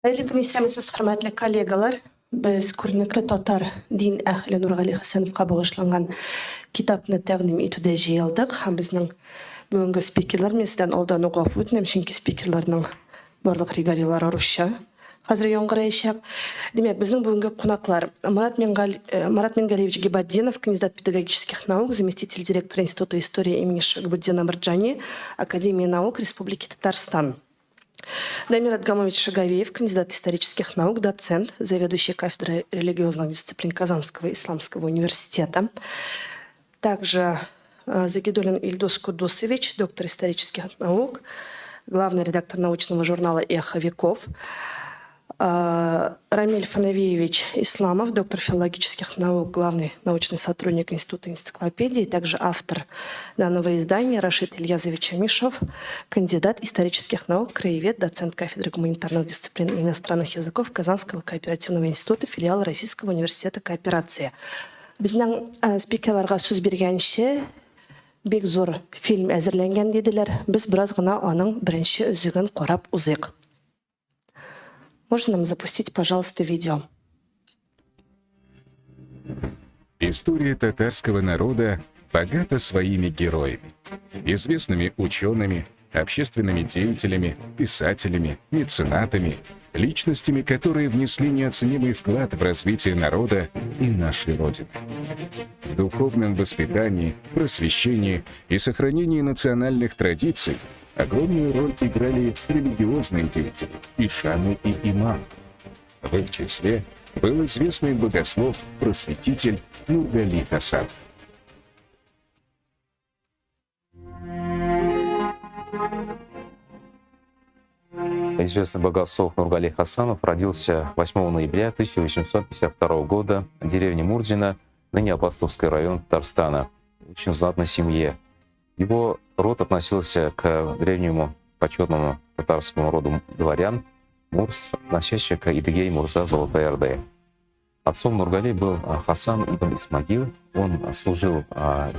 Hayırlı комиссиямыз hürmetli kollegalar, biz көрнеклі татар дин әхлі Нұрғали Хасановқа бағышланған китапны тәқдим етуде жиылдық. Һәм безнең бүгенге спикерлар меседән алдан угап үтенәм, чөнки спикерларның барлык регалиялары русча. Хәзер яңгырayacak. Демәк, безнең бүгенге кунаклар Марат Мингалиевич Гибаддинов, кандидат педагогических наук, заместитель директора Института истории имени Шагабуддина Марджани, Академии наук Республики Татарстан. Дамир Адгамович Шаговеев, кандидат исторических наук, доцент, заведующий кафедрой религиозных дисциплин Казанского исламского университета. Также Загидуллин Ильдус Кудусович, доктор исторических наук, главный редактор научного журнала «Эхо веков». Рамиль Фанавиевич Исламов, доктор филологических наук, главный научный сотрудник Института энциклопедии, также автор данного издания Рашид Ильязович Амишов, кандидат исторических наук, краевед, доцент кафедры гуманитарных дисциплин и иностранных языков Казанского кооперативного института, филиала Российского университета кооперации. Безнең спикерларга сүз биргәнче бик зур фильм әзерләнгән диделәр. Без бераз гына аның беренче үзеген карап узыйк. Можно нам запустить, пожалуйста, видео? История татарского народа богата своими героями, известными учеными, общественными деятелями, писателями, меценатами, личностями, которые внесли неоценимый вклад в развитие народа и нашей Родины. В духовном воспитании, просвещении и сохранении национальных традиций огромную роль играли религиозные деятели, ишаны и имамы. В их числе был известный богослов, просветитель Нургали Хасанов. Известный богослов Нургали Хасанов родился 8 ноября 1852 года в деревне Мурзина, ныне Апостольский район Татарстана, в очень знатной семье. Его род относился к древнему почетному татарскому роду дворян Мурс, носящих Идыгей Мурза Золотой Орды. Отцом Нургали был Хасан ибн Исмагил. Он служил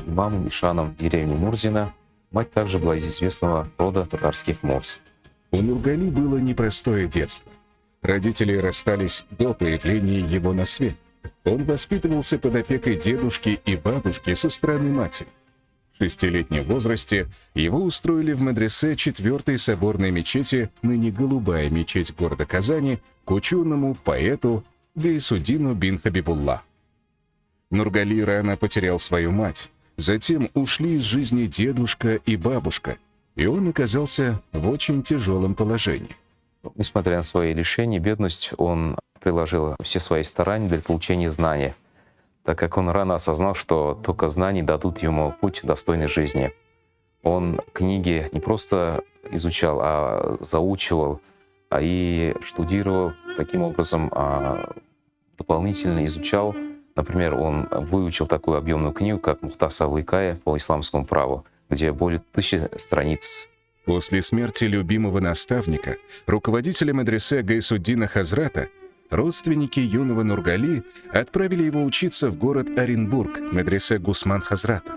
имамом ишаном в деревне Мурзина. Мать также была из известного рода татарских Мурс. У Нургали было непростое детство. Родители расстались до появления его на свет. Он воспитывался под опекой дедушки и бабушки со стороны матери. В 6-летнем возрасте его устроили в медресе 4-й соборной мечети, ныне Голубая мечеть города Казани, к ученому, поэту Гайсуддину бин Хабибулла. Нургали рано потерял свою мать. Затем ушли из жизни дедушка и бабушка, и он оказался в очень тяжелом положении. Несмотря на свои лишения, бедность, он приложил все свои старания для получения знания, так как он рано осознал, что только знания дадут ему путь достойной жизни. Он книги не просто изучал, а заучивал и штудировал. Таким образом, дополнительно изучал. Например, он выучил такую объемную книгу, как Мухтасар Лыкая по исламскому праву, где более 1000 страниц. После смерти любимого наставника, руководителя медресе Гайсуддина Хазрата, родственники юного Нургали отправили его учиться в город Оренбург, медресе Гусман Хазрата.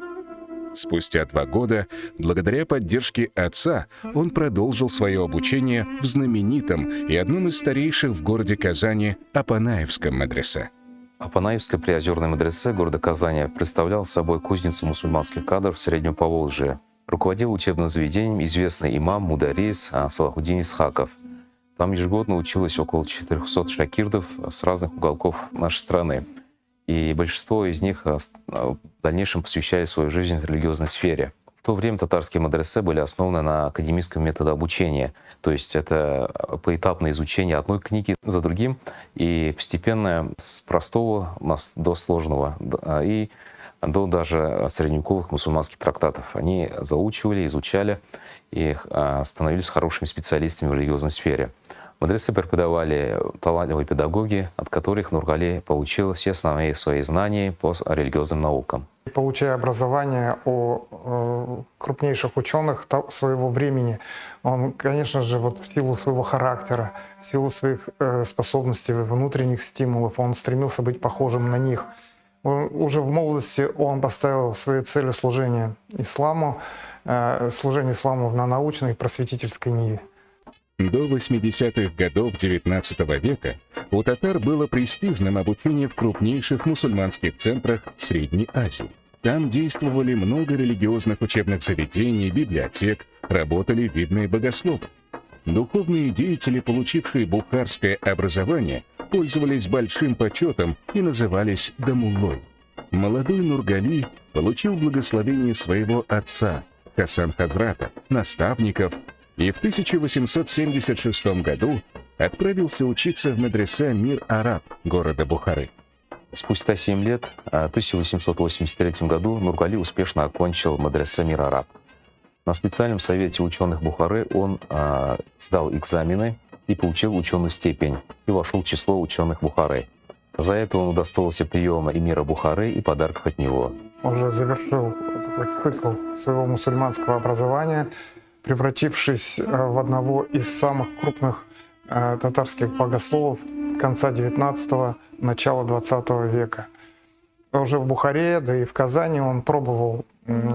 Спустя 2 года, благодаря поддержке отца, он продолжил свое обучение в знаменитом и одном из старейших в городе Казани Апанаевском медресе. Апанаевское приозерное медресе города Казани представлял собой кузницу мусульманских кадров в Среднем Поволжье. Руководил учебным заведением известный имам Мударис Салахуддин Исхаков. Там ежегодно училось около 400 шакирдов с разных уголков нашей страны. И большинство из них в дальнейшем посвящали свою жизнь религиозной сфере. В то время татарские медресе были основаны на академическом методе обучения. То есть это поэтапное изучение одной книги за другим и постепенно с простого до сложного и до даже средневековых мусульманских трактатов. Они заучивали, изучали и становились хорошими специалистами в религиозной сфере. В медресе преподавали талантливые педагоги, от которых Нургали получил все основные свои знания по религиозным наукам. Получая образование о крупнейших ученых своего времени, он, конечно же, в силу своего характера, в силу своих способностей, внутренних стимулов, он стремился быть похожим на них. Уже в молодости он поставил своей целью служение исламу на научной и просветительской ниве. До 80-х годов XIX века у татар было престижным обучение в крупнейших мусульманских центрах Средней Азии. Там действовали много религиозных учебных заведений, библиотек, работали видные богословы. Духовные деятели, получившие бухарское образование, пользовались большим почетом и назывались дамуллой. Молодой Нургали получил благословение своего отца, Хасан Хазрата, наставников, и в 1876 году отправился учиться в медресе Мир-Араб города Бухары. Спустя 7 лет, в 1883 году, Нургали успешно окончил медресе Мир-Араб. На специальном совете ученых Бухары он сдал экзамены и получил ученую степень и вошел в число ученых Бухары. За это он удостоился приема эмира Бухары и подарков от него. Уже завершил такой цикл своего мусульманского образования, превратившись в одного из самых крупных татарских богословов конца XIX – начала XX века. Уже в Бухаре, да и в Казани он пробовал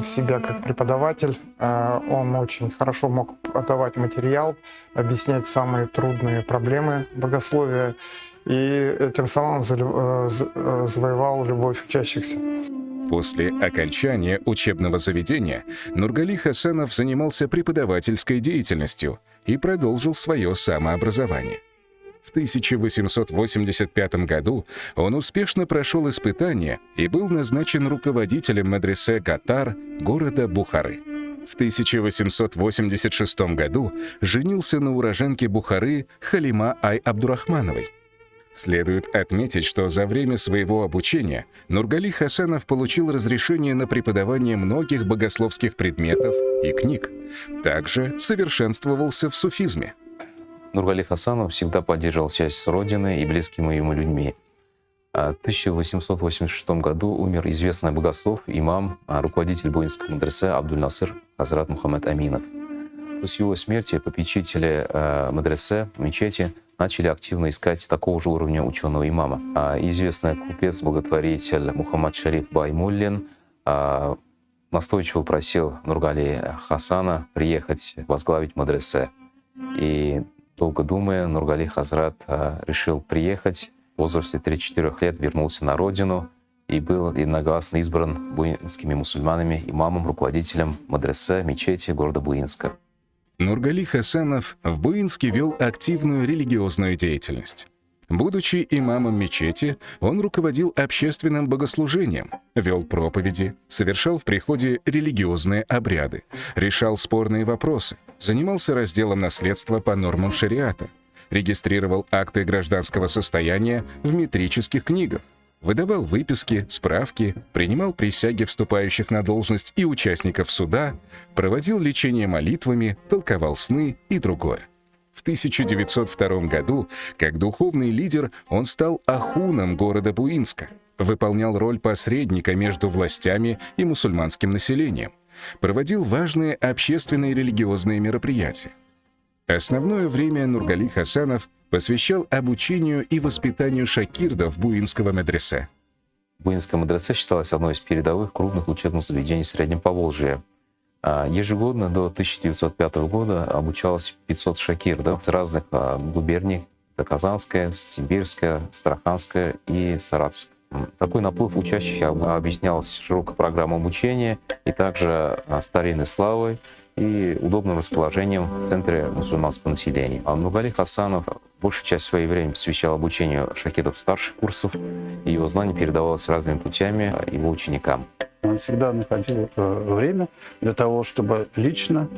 себя как преподаватель. Он очень хорошо мог подавать материал, объяснять самые трудные проблемы богословия и тем самым завоевал любовь учащихся. После окончания учебного заведения Нургали Хасанов занимался преподавательской деятельностью и продолжил свое самообразование. В 1885 году он успешно прошел испытания и был назначен руководителем медресе Гатар города Бухары. В 1886 году женился на уроженке Бухары Халима Ай-Абдурахмановой. Следует отметить, что за время своего обучения Нургали Хасанов получил разрешение на преподавание многих богословских предметов и книг. Также совершенствовался в суфизме. Нургали Хасанов всегда поддерживал связь с родиной и близкими ему людьми. В 1886 году умер известный богослов, имам, руководитель буинского медресе Абдуль-Насыр Хазрат Мухаммад Аминов. После его смерти попечители медресе, мечети, начали активно искать такого же уровня ученого имама. Известный купец-благотворитель Мухаммад Шариф Баймуллин настойчиво просил Нургали Хасана приехать возглавить медресе. И долго думая, Нургали Хазрат решил приехать. В возрасте 3-4 лет вернулся на родину и был единогласно избран буинскими мусульманами имамом, руководителем медресе, мечети города Буинска. Нургали Хасанов в Буинске вел активную религиозную деятельность. Будучи имамом мечети, он руководил общественным богослужением, вел проповеди, совершал в приходе религиозные обряды, решал спорные вопросы, занимался разделом наследства по нормам шариата, регистрировал акты гражданского состояния в метрических книгах, выдавал выписки, справки, принимал присяги вступающих на должность и участников суда, проводил лечение молитвами, толковал сны и другое. В 1902 году, как духовный лидер, он стал ахуном города Буинска, выполнял роль посредника между властями и мусульманским населением, проводил важные общественные и религиозные мероприятия. Основное время Нургали Хасанов посвящал обучению и воспитанию шакирдов буинского медресе. Буинское медресе считалось одной из передовых крупных учебных заведений в Среднем Поволжье. Ежегодно до 1905 года обучалось 500 шакирдов из разных губерний: Казанская, Сибирская, Астраханская и Саратовская. Такой наплыв учащихся объяснялся широкой программой обучения и также старинной славой и удобным расположением в центре мусульманского населения. А Нургали Хасанов большую часть своего времени посвящал обучению шакирдов старших курсов, и его знания передавалось разными путями его ученикам. Он всегда находил время для того, чтобы лично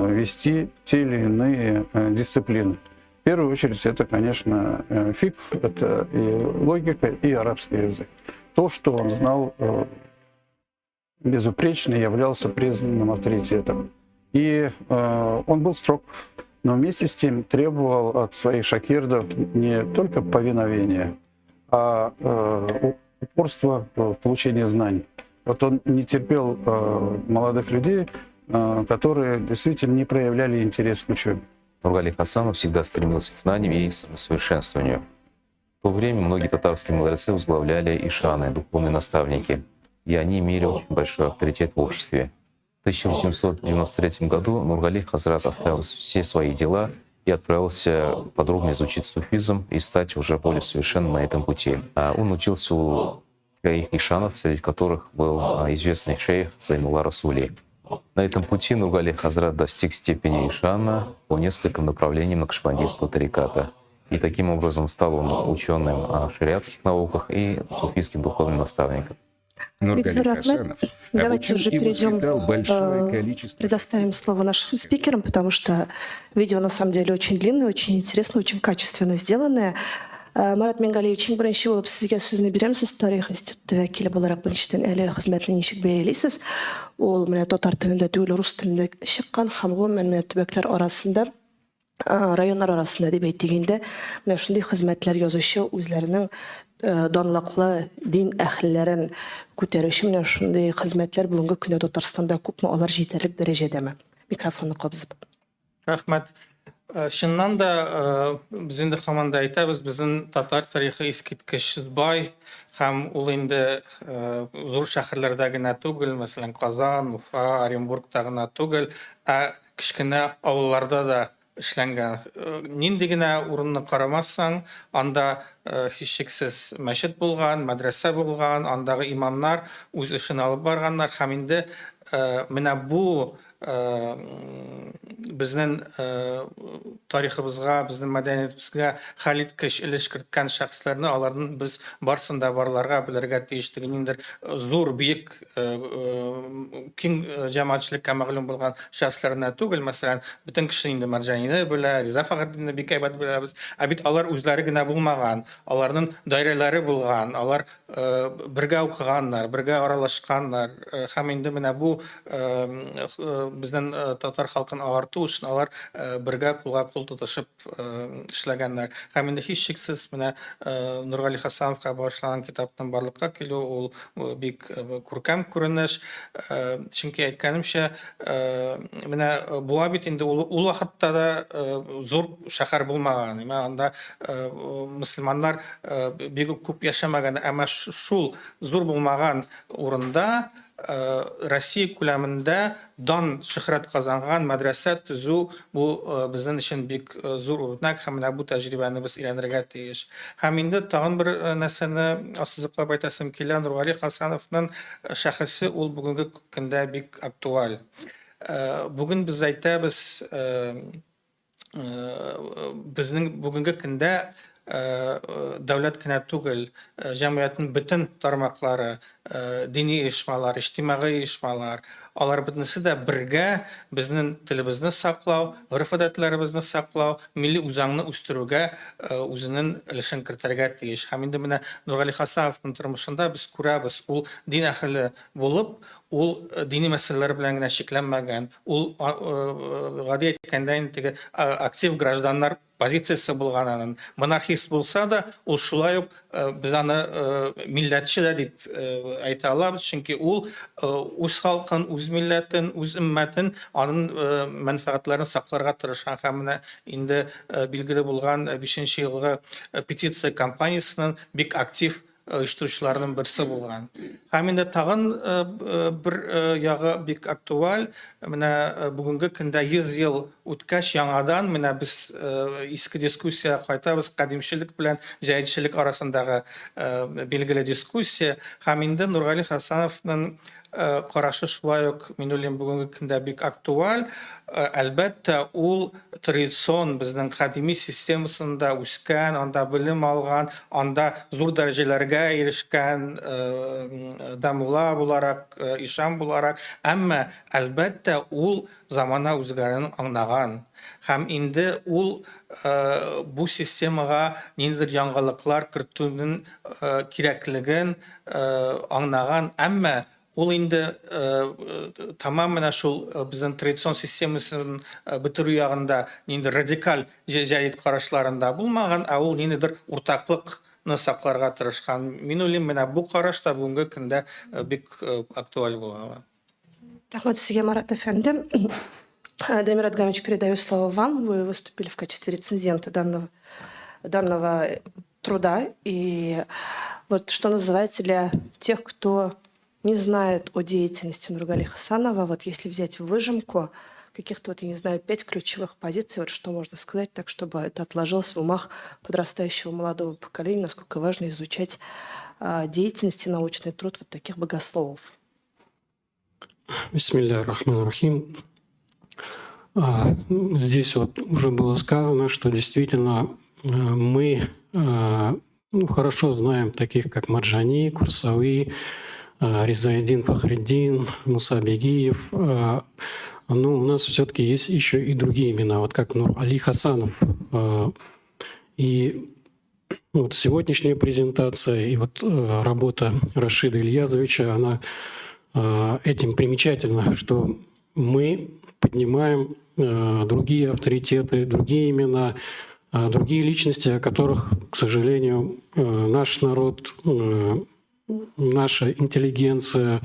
вести те или иные дисциплины. В первую очередь это, конечно, фикх, это и логика, и арабский язык. То, что он знал безупречно, являлся признанным авторитетом. И он был строг, но вместе с тем требовал от своих шакирдов не только повиновения, а упорства в получении знаний. Вот он не терпел молодых людей, которые действительно не проявляли интерес к учебе. Нургали Хасанов всегда стремился к знаниям и самосовершенствованию. В то время многие татарские медресе возглавляли ишаны, духовные наставники, и они имели очень большой авторитет в обществе. В 1893 году Нургали Хазрат оставил все свои дела и отправился подробно изучить суфизм и стать уже более совершенным на этом пути. Он учился у троих ишанов, среди которых был известный шейх Зайнулла Расули. На этом пути Нургали Хазрат достиг степени ишана по нескольким направлениям накшбандийского тариката. И таким образом стал он ученым в шариатских науках и суфийским духовным наставником. Нургали Виктор Ахмед, Хасанов давайте обучил уже и перейдем, воспитал большое количество... предоставим слово нашим спикерам, потому что видео на самом деле очень длинное, очень интересно, очень качественно сделанное. Марат Менгалиевич, ең бірінші болып сізге сөзіне береміз. Тарих институты вәкілі боларақ біріншіден әлі қызметінің нешік бәйелейсіз. Ол міне татар тілінде түгіл орыс тілінде шыққан һәм міне төбәкләр арасында, районнар арасында деп әйтегенде, міне шундый хезмәтләр язучы үзләренең данлыклы дин әһелләрен күтәрүче менә шундый хезмәтләр бүгенге көндә Татарстанда күпме, алар җитәрлек дәрәҗәдәме? Микрофонны кабызып. Рахмәт. Шыннан да без инде һаман да әйтәбез, безнең татар тарихы искиткеч бай һәм ул инде зур шәһәрләрдә генә түгел, мәсәлән Казан, Уфа, Оренбургта гына түгел, кечкенә авылларда да эшләнгән. Нинди генә урынны карамассаң, анда һичшиксез мәчет булган, мәдрәсә булган, андагы имамнар үз эшен алып барганнар һәм инде менә бу безнең тарихыбызга, безнең мәдәниятебезгә хәлиткеч өлеш керткән шәхесләрне, аларның без барсында барларга белергә тиешлеге ниндидер зур, бийек, киң җәмәгатьчелеккә мәгълүм булган шәхесләрне түгел, мәсәлән, бөтен кеше инде Марҗанине белә, Риза Фәхретдинне бик әйбәт беләбез, бит алар үзләре генә булмаган, аларның даирәләре булган, алар бергә укыганнар, бергә аралашканнар, һәм инде менә бу безнең татар халкын агарту өчен алар бергә кулга-кул тотышып эшләгәннәр. Һәм инде һичшиксез менә Нургали Хасановка башланган китапның барлыкка килү ул бик күркәм күренеш. Чөнки әйткәнемчә, менә бу бит инде ул вакытта да зур шәһәр булмаган. Анда мөселманнар бик күп яшәмәгән, әмма шул зур булмаган урында Россия күләмендә дан шөһрәт казанган мәдрәсә төзү бу безнең өчен бик зур үрнәк һәм менә бу тәҗрибәне без өйрәнергә тиеш. Һәм инде тагын бер нәрсәне ассызыклап әйтәсем килә, Нургали Хасановның шәхесе ул бүгенге көндә бик актуаль. Бүген без әйтәбез, безнең бүгенге көндә дәүләт кенә түгел, җәмгыятьнең бөтен тармаклары, дини оешмалар, иҗтимагый оешмалар, алар бөтенесе дә бергә безнең телебезне саклау, гырыф-гадәтләребезне саклау, милли үзаңны үстерүгә үзенең өлешен кертергә тиеш. Һәм инде менә Нургали Хасановның тормышында без күрәбез, ул дин әһеле булып, ул дини мәсьәләләр белән генә шикләнмәгән, ул гади әйткәндә инде актив гражданнар позициясе булганын, монархист булса да, ул шулай ук без аны милләтче дә дип әйтә алабыз, чөнки ул үз халкын, үз милләтен, үз өммәтен, аның мәнфәгатьләрен сакларга тырышкан һәм менә инде билгеле булган 5нче елгы петиция кампаниясының бик актив оештыручыларның берсе булган. Һәм инде тагын бер ягы бик актуаль, менә бүгенге көндә 100 ел үткәч яңадан менә без иске дискуссия кайтабыз, кадимчелек белән җәдитчелек арасындагы билгеле дискуссия. Һәм инде Нургали Хасановның карашы шулай ук минулин бүгенге көндә бик актуаль. Әлбәттә, ул традицион безнең кадими системасында үскән, анда белем алган, анда зур дәрәҗәләргә ирешкән дамулла буларак, ишан буларак, әмма әлбәттә ул замана үзгәрүен аңлаган. Һәм инде ул бу системага ниндидер яңалыклар кертүнең кирәклеген аңлаган, әмма ул инде тамамән шул безнең традицион системасын бетерү ягында ниндидер радикаль җәдит карашларында булмаган, ул ниндидер уртаклыкны сакларга тырышкан. Мин уйлыйм, менә бу караш та бүгенге көндә бик актуаль була. Рахмат сезгә, Марат әфәндем. Дамир Адгамович, передаю слово вам. Вы выступили в качестве рецензента данного труда. И вот что называется для тех, кто не знает о деятельности Нургали Хасанова, вот если взять выжимку, каких-то, вот, я не знаю, 5 ключевых позиций, вот что можно сказать так, чтобы это отложилось в умах подрастающего молодого поколения, насколько важно изучать деятельность и научный труд вот таких богословов. Бисмилля ар-Рахман ар-Рахим. Здесь вот уже было сказано, что действительно мы хорошо знаем таких, как Марджани, Курсави, Ризаэддин Фахриддин, Муса Бегиев. Но у нас все-таки есть еще и другие имена, вот как Нур-Али Хасанов. И вот сегодняшняя презентация и вот работа Рашида Ильязовича, она этим примечательна, что мы поднимаем другие авторитеты, другие имена, другие личности, о которых, к сожалению, наш народ, наша интеллигенция,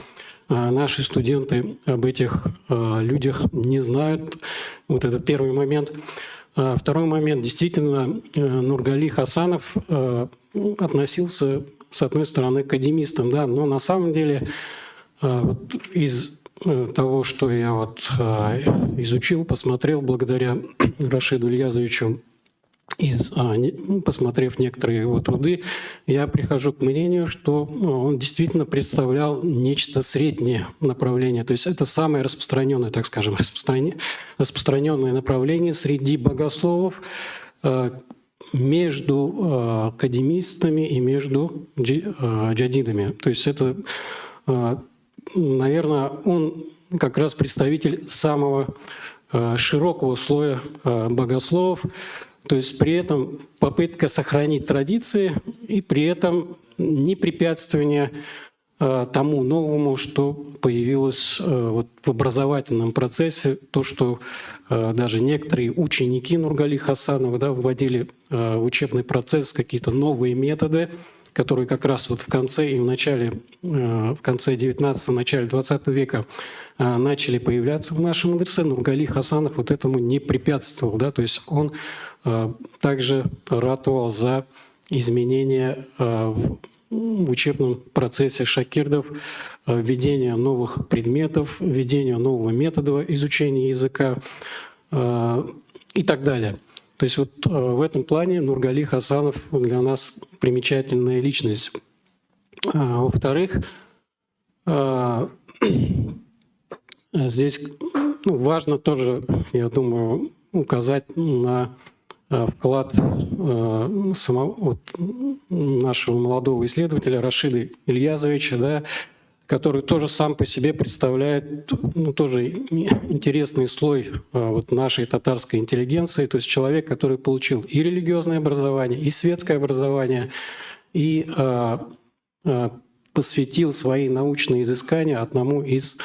наши студенты об этих людях не знают. Вот это первый момент. Второй момент. Действительно, Нургали Хасанов относился, с одной стороны, к академистам, да, но на самом деле вот из того, что я вот изучил, посмотрел благодаря Рашиду Ильязовичу, посмотрев некоторые его труды, я прихожу к мнению, что он действительно представлял нечто среднее направление. То есть это самое распространенное, так скажем, распространенное направление среди богословов между академистами и между джадидами. То есть это, наверное, он как раз представитель самого широкого слоя богословов. То есть при этом попытка сохранить традиции и при этом не препятствие тому новому, что появилось вот в образовательном процессе, то, что даже некоторые ученики Нургали Хасанова, да, вводили в учебный процесс какие-то новые методы, которые как раз вот в конце и в конце 19-го, начале 20 века начали появляться в нашем медресе. Нургали Хасанов вот этому не препятствовал, да, то есть он также ратовал за изменения в учебном процессе шакирдов, введение новых предметов, введение нового метода изучения языка и так далее. То есть вот в этом плане Нургали Хасанов для нас примечательная личность. Во-вторых, здесь важно тоже, я думаю, указать на вклад самого нашего молодого исследователя Рашида Ильязовича, да, который тоже сам по себе представляет тоже интересный слой вот нашей татарской интеллигенции, то есть человек, который получил и религиозное образование, и светское образование, и посвятил свои научные изыскания одному из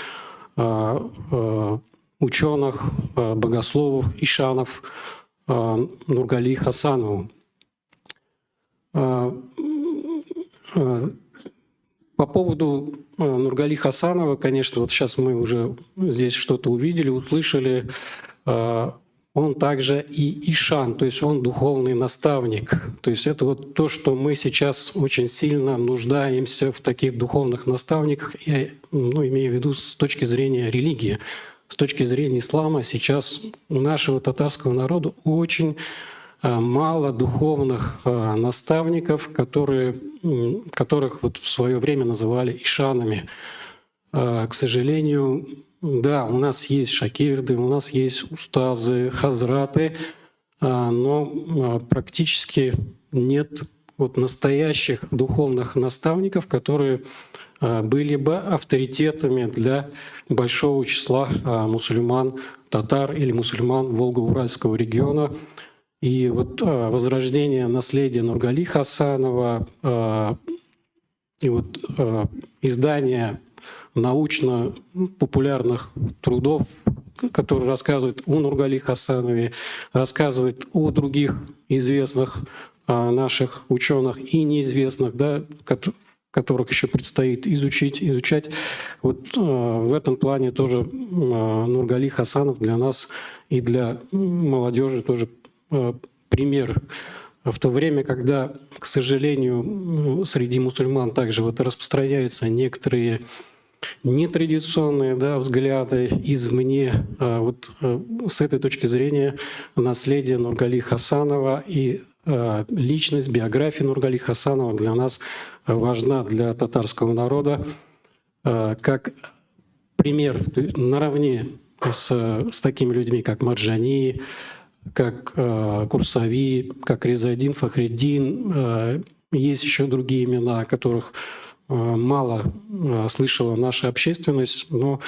ученых, богословов, ишанов Нургали Хасанову. По поводу Нургали Хасанова, конечно, вот сейчас мы уже здесь что-то увидели, услышали. Он также и ишан, то есть он духовный наставник. То есть это вот то, что мы сейчас очень сильно нуждаемся в таких духовных наставниках, я имею в виду с точки зрения религии. С точки зрения ислама сейчас у нашего татарского народа очень мало духовных наставников, которых вот в свое время называли ишанами. К сожалению, да, у нас есть шакирды, у нас есть устазы, хазраты, но практически нет вот настоящих духовных наставников, которые были бы авторитетами для большого числа мусульман, татар или мусульман Волго-Уральского региона. И вот возрождение наследия Нургали Хасанова и вот издание научно-популярных трудов, которые рассказывают о Нургали Хасанове, рассказывают о других известных наших ученых и неизвестных, да, которых еще предстоит изучать. Вот в этом плане тоже Нургали Хасанов для нас и для молодежи тоже пример. В то время, когда, к сожалению, среди мусульман также вот распространяются некоторые нетрадиционные, да, взгляды извне. Вот с этой точки зрения наследие Нургали Хасанова и личность, биография Нургали Хасанова для нас важна, для татарского народа, как пример наравне с такими людьми, как Марджани, как Курсави, как Резадин, Фахреддин. Есть еще другие имена, о которых мало слышала наша общественность, но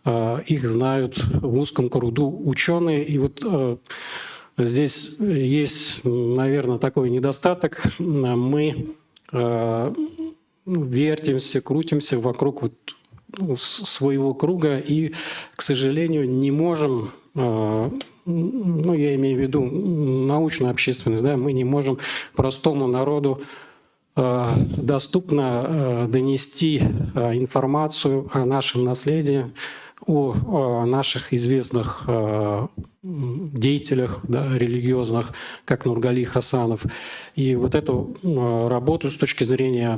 их знают в узком кругу ученые. И вот здесь есть, наверное, такой недостаток. Мы вертимся, крутимся вокруг своего круга и, к сожалению, не можем, ну, я имею в виду научную общественность, да, мы не можем простому народу доступно донести информацию о нашем наследии, о наших известных деятелях, да, религиозных, как Нургали Хасанов. И вот эту работу с точки зрения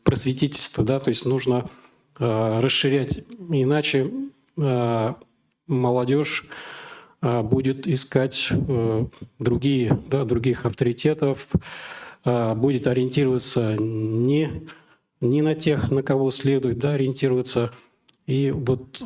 просветительства, да, то есть нужно расширять, иначе молодежь будет искать других авторитетов, будет ориентироваться не на тех, на кого следует, да, ориентироваться. И вот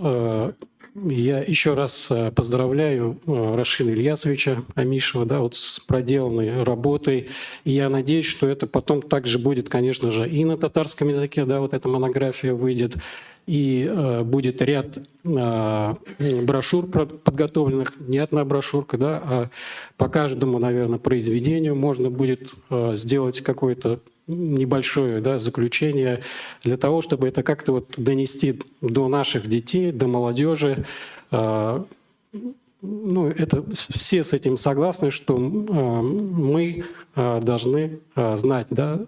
я еще раз поздравляю Рашида Ильясовича Амишева, да, вот с проделанной работой. И я надеюсь, что это потом также будет, конечно же, и на татарском языке, да, вот эта монография выйдет, и будет ряд брошюр подготовленных, не одна брошюрка, да, а по каждому, наверное, произведению можно будет сделать какое-то небольшое, да, заключение для того, чтобы это как-то вот донести до наших детей, до молодежи. Ну, это все с этим согласны, что мы должны знать, да,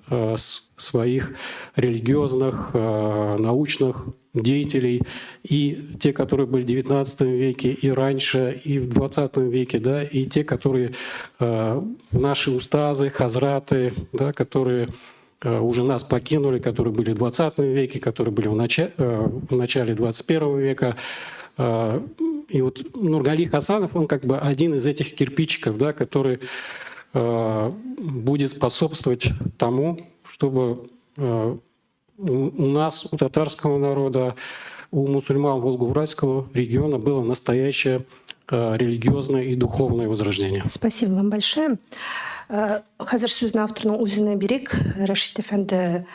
своих религиозных, научных деятелей, и те, которые были в XIX веке, и раньше, и в XX веке, да, и те, которые наши устазы, хазраты, да, которые уже нас покинули, которые были в XX веке, которые были в начале XXI века. И вот Нургали Хасанов, он как бы один из этих кирпичиков, да, который будет способствовать тому, чтобы у нас, у татарского народа, у мусульман Волго-Уральского региона было настоящее религиозное и духовное возрождение. Спасибо вам большое. Хәзер сүзне авторның үзенә бирик. Рәшит әфәнде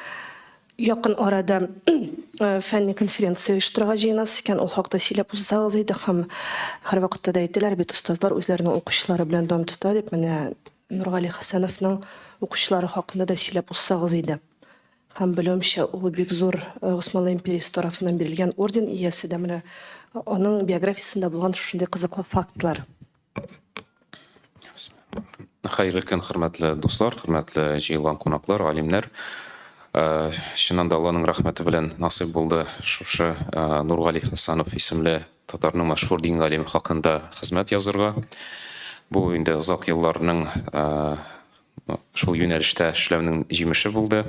якын арада фәнни конференция оештырырга җыенасы икән. Ул хакта сөйләп узсагыз иде һәм һәрвакытта да әйтәләр бит остазлар үзләренең укучылары белән дан тота дип. Менә Нургали Хасановның укучылары хакында да сөйләп узсагыз иде. Һәм белүемчә, ул бик зур Госманлы империясе тарафыннан бирелгән орден иясе дә. Менә аның биографиясендә булган шундый кызыклы фактлар. Хәйрле көн, хөрмәтле дуслар, хөрмәтле җыелган кунаклар, галимнәр. Чыннан да Алланың рәхмәте белән насыйп булды шушы Нургали Хасанов исемле татарның мәшһүр дин галиме хакында хезмәт язырга. Бу инде озак елларның шул юнәлештә эшләүнең җимеше булды.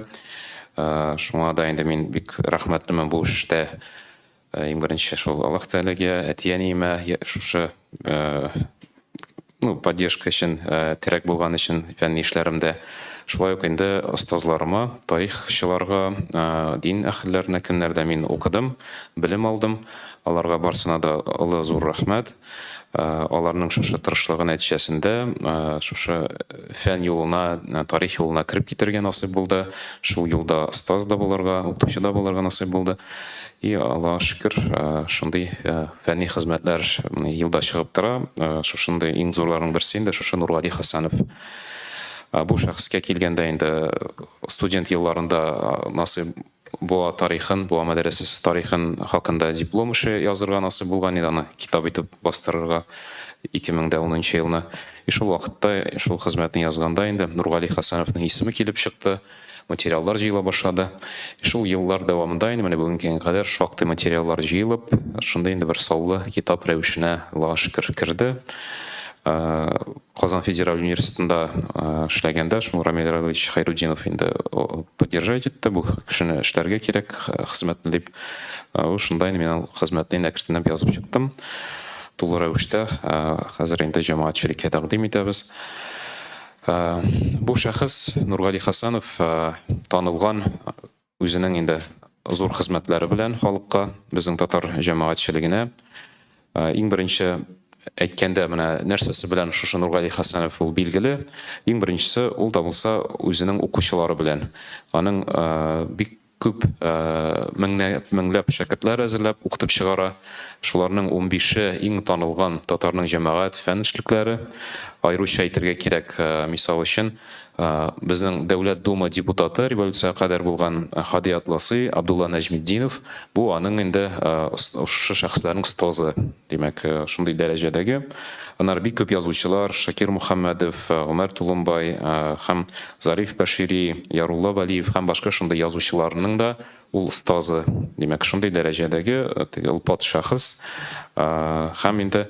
Шуңа да инде мин бик рәхмәтлемен бу эштә. Иң беренче шул Аллаһ Тәгаләгә, әтияниемә шушы поддержка өчен, терәк булган өчен фәнни эшләремдә. Шулай ук инде остазларыма, тарихчыларга, дин әһелләренә көннәрдә мин укыдым, белем алдым. Аларга барсына да олы зур рәхмәт. Аларның шушы тырышлыгы нәтиҗәсендә шушы фән юлына, тарих юлына кирип китәргә насыйп булды. Шул юлда остаз да булырга, укытучы да булырга насыйп булды. И Аллаһ шөкер, шундый фәнни хезмәтләр елда чыгып тора. Шушындай иң зурларның берсе инде шушы Нургали Хасанов. Бу шәхескә килгәндә инде студент елларында насыйп була тарихын, була мәдрәсәсе тарихын хакында диплом эше язырга насыйп булган иде, аны китап итеп бастырырга 2010 елны. И шул вакытта шул хезмәтне язганда инде Нургали Хасановның исеме килеп чыкты. Материаллар җыела башлады. Шул еллар дәвамында инде менә бүгенгә кадәр шактый материаллар җыелып, шунда инде бер саллы китап рәвешенә Аллаһ шөкер кирде. Казан федераль университетында эшләгәндә шул Рамил Равилович Хайруддинов инде поддержать итте, бу кишини эшләргә кирәк хезмәтне дип. Шундай мен ал хезмәтне әкренләп язып чыктым. Тулы рәвештә хәзер инде җәмәгатьчелеккә тәкъдим итәбез. Бу шәхес Нургали Хасанов танылган үзенең инде зур хезмәтләре белән халыкка, безнең татар җәмәгатьчелегенә. Иң беренче әйткәндә менә нәрсәсе белән шушы Нургали Хасанов ул билгеле. Иң беренчесе ул да булса үзенең укучылары белән. Аның бик күп меңләп шәкертләр әзерләп укытып чыгара. Шуларның 15-е иң танылган татарның җәмәгать фән эшлекләре. Аеруча әйтергә кирәк, мисал өчен, безнең Дәүләт Дума депутаты, революция кадәр булган Хади Атласы Абдулла Нәҗметдинов, бу аның инде шушы шәхесләрнең остазы, димәк, шундый дәрәҗәдәге. Аннары бик күп язучылар, Шакир Мөхәммәдов, Умар Тулумбай һәм Зариф Башири, Ярулла Валиев һәм башка шундый язучыларның да ул остазы, димәк, шундый дәрәҗәдәге ул шәхес. Һәм инде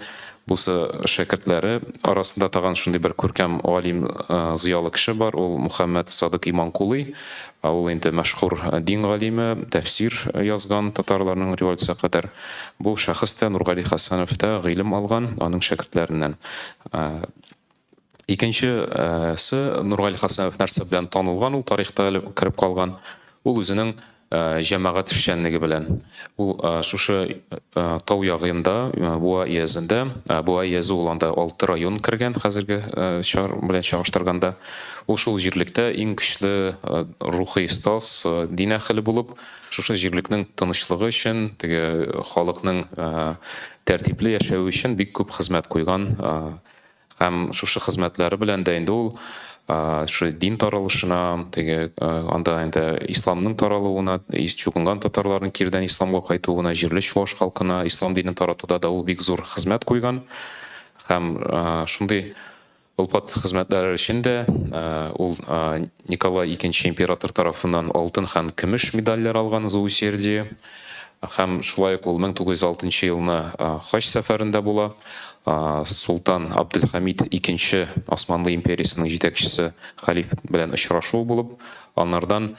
бусы шәкертләре арасында тагын шундый бер күркәм алим зыялы кеше бар, ул Мөхәммәд Садык Иманкулый. Ул инде мәшһүр дин галиме, тәфсир язган татарларның революция кадәр. Бу шәхес тә Нургали Хасанов та гыйлем алган аның шәкертләреннән. Икенчесе Нургали Хасанов нәрсә белән танылган, ул тарихта кирип калган. Ул үзенең җәмәгать эшчәнлеге белән. Ул шушы тау ягында, Буа иязендә, Буа иязы ул анда 6 район кергән хәзерге белән чагыштырганда. Ул шул җирлектә иң көчле рухи остаз, дин әһеле булып, шушы җирлекнең тынычлыгы өчен, теге халыкның тәртипле яшәү өчен бик күп хезмәт куйган. Һәм шушы хезмәтләре белән дә инде ул шу дин таралышына, теге анда инде исламның таралуына, чукынган татарларның кирдән исламга кайтуына, җирле чуаш халкына ислам динен таратуда да ул бик зур хезмәт куйган. Һәм шундый улпат хезмәтләре өчен дә ул Николай II император тарафыннан алтын һәм көмеш медальләр алган за усердие. Һәм шулай ук ул 1906 елны хаҗ сәфәрендә була. Султан Абдулхамид II Османлы империясының җитәкчесе халиф белән очрашу булып, аннардан